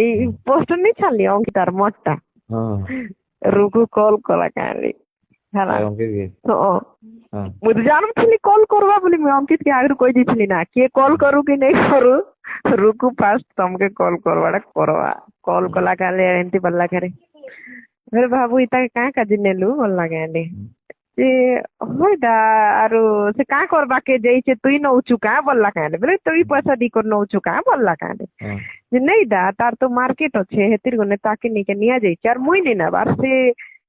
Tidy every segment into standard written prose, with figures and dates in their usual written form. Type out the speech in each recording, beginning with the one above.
ଏଇ ପୋଷ୍ଟ ନେଇ ଛାଡଲି ଅଙ୍କିତାର ମୋଟା ରୁକୁ କଲ୍ କଲା କାଲି ହେଲା ମୁଁ ତ ଜାଣୁଥିଲି କଲ୍ କରବା ବୋଲି ମୁଇଁ ଅଙ୍କିତ କେ ଆଗରୁ କହିଦେଇଥିଲି ନା କିଏ କଲ୍ କରୁ କି ନାଇଁ କରୁ ରୁକୁ ଫାଷ୍ଟ ତମକେ କଲ୍ କରବାଟା କରବା କଲ୍ କଲା କାଲି ଏମିତି ବଲଲା କାରେ ଫେର ଭାବୁ ଇତା କାଁ କାଜି ନେଲୁ ବଲଲା କାଲି ଯେ ହଇଟା ଆରୁ ସେ କାଁ କରବା କେ ଯାଇଛେ ତୁଇ ନଉଛୁ କାଁ ବଲଲା କାଁରେ ବୋଲେ ତୁଇ ପଇସା ଦି କରି ନଉଛୁ କାଁ ବଲଲା କାଁରେ ଯେ ନେଇଟା ତାର ତ ମାର୍କେଟ ଅଛେ ହେତିର ଗନେ ତାକେ ନିକେ ନିଆଯାଇଛି ଆର ମୁଇଁ ନେଇ ନେବାର ସେ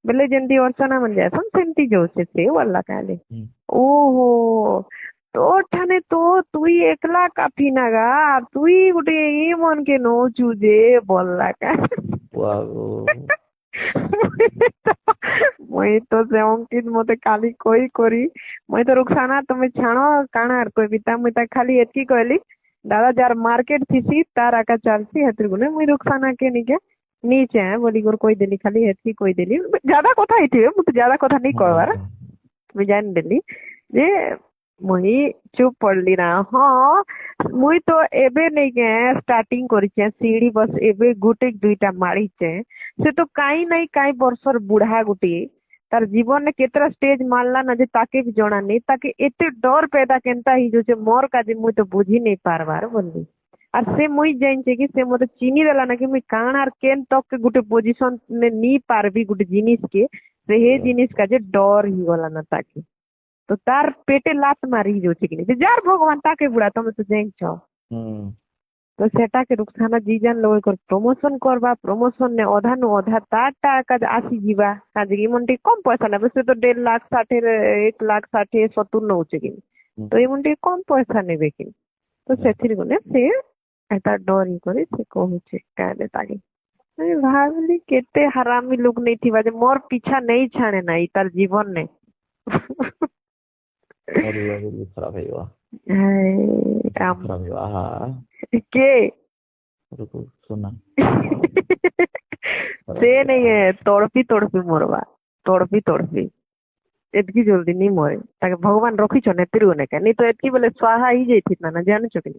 ବେଲେ ଯେମିତି ଅର୍ଚନା ମାନେ ଯାସନ୍ ସେମିତି ଯାଉଛେ ସେ ବଲଲା କାଁରେ ଓହୋ ତୋ ଠାନେ ତ ତୁଇ একলা কাফি নাগা তুই ଗୋଟେ ই মন কে নৌচু যে বললা কা ମୁଇଁ ତ ସେ ଅଙ୍କିତ ମତେ କାଲି କହି ମୁଇଁ ତ ରୁଖସାନା ତମେ ଛାଣ କାଣା ଆର କହିବି ତା ମୁଇଁ ତା ଖାଲି ଏତକି କହିଲି ଦାଦା ଯାର ମାର୍କେଟ ଥିସି ତାର ଆକା ଚାଲସି ହେତିର ଗୁନେ ମୁଇଁ ରୁଖସାନା କେ ନିକେ नीचे बोली गोर କହିଦେଲି ଖାଲି ହେତକି କହିଦେଲି ज्यादा କଥା ହେଇଥିବେ ମୁଁ ତ ज्यादा କଥା नहीं कहवार ମୁଇଁ ଜାଣିଦେଲି ଯେ ମୁଇଁ ଚୁପ ପଡଲି ନା ମୁଇଁ ତ ଏବେ ନେଇକେ ଷ୍ଟାର୍ଟିଂ କରିଛେ ସିଡି ବସ ଏବେ ଗୋଟେ ଦୁଇଟା ମାରିଛେ ସେ ତ କାଇଁ ନାଇଁ କାଇଁ ବର୍ଷର ବୁଢା ଗୋଟିଏ ତାର ଜୀବନରେ କେତେଟା ଷ୍ଟେଜ ମାରଲା ନା ଯେ ତାକେ ବି ଜଣା नहीं ତାକେ ଏତେ ଡର पैदा କେନ୍ତା ହେଇଯାଉଛେ ମୋର କାଜେ ମୁଇଁ ତ ବୁଝି नहीं ପାରବାର बोली আর ସେ ମୁଇଁ ଜାଣିଛେ କି ସେ ମତେ ଚିନି ଦେଲା ନା କି ମୁଇଁ କାଣ আর କେନ୍ ତକ ଗୋଟେ ପୋଜିସନ ନେ ନି ପାରବି ଗୋଟେ ଜିନିଷ କେ ସେ हे ଜିନିଷ କାଜେ ଡର ହେଇଗଲା ନା ତାକେ ତ ତାର ପେଟେ ଲାତ ମାରି ହେଇଯାଉଛି କି नहीं ଯାର ଭଗବାନ ତାକେ ବୁଢା ତମେ ତ ଜାଣିଛ ତ ସେଟାକେ ରୁଖସାନା ଜି ଜାନ ଲୋକ ପ୍ରମୋସନ କରବା ପ୍ରମୋସନ ନେ ଅଧା ନୁ ଅଧା ତାରଟା କାଜ ଆସିଯିବା କାଜେ କି ମନ ଟିକେ କମ ପଇସା ନେବେ ସେ ତ 1.5 ଲାख 60 1 लाख 60 70 ନଉଛେ କି ତ ଏମାନେ ଟିକେ କମ ପଇସା ନେବେ କି ତ ସେଥିରେ ଗଲେ ସେ ଏଟା ଡରି କରି ସେ କହୁଛି କାଲେ ତାକେ ଭାବିଲି କେତେ ହାରାମି ଲୋକ ନେଇଥିବା ଯେ ମୋର ପିଛା ନେଇ ଛାଣେ ନାହିଁ ତାର ଜୀବନ ନେ ଖରାପ ହେଇଗଲା के सुना से नहीं है तड़पी मरवा तड़पी एतकी जल्दी नहीं मरे ताके भगवान रखी छन एतिर गने का नहीं तो एतकी बोले स्वाहा ही जाई थी ना जान छ कि